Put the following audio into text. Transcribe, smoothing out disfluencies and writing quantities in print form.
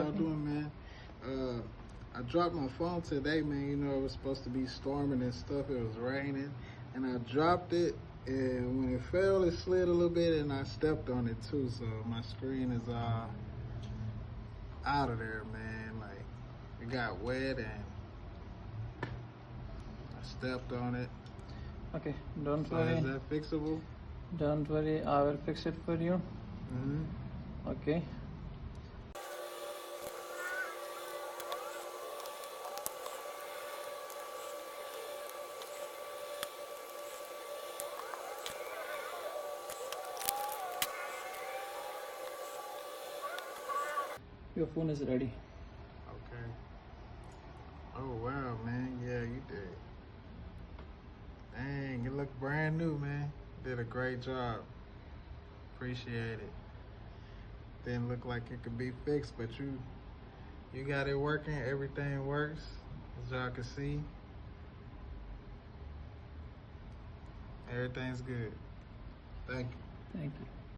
y'all doing, man? I dropped my phone today, man. You know, it was supposed to be storming and stuff. It was raining, and I dropped it. And when it fell, it slid a little bit, and I stepped on it too. So my screen is out of there, man. Like, it got wet, and I stepped on it. Okay, don't So worry. is that fixable? Don't worry, I will fix it for you. Okay. Your phone is ready. Okay. Oh, wow, man. Yeah, you did. Dang, it looked brand new, man. Did a great job. Appreciate it. Didn't look like it could be fixed, but you got it working. Everything works, as y'all can see. Everything's good. Thank you. Thank you.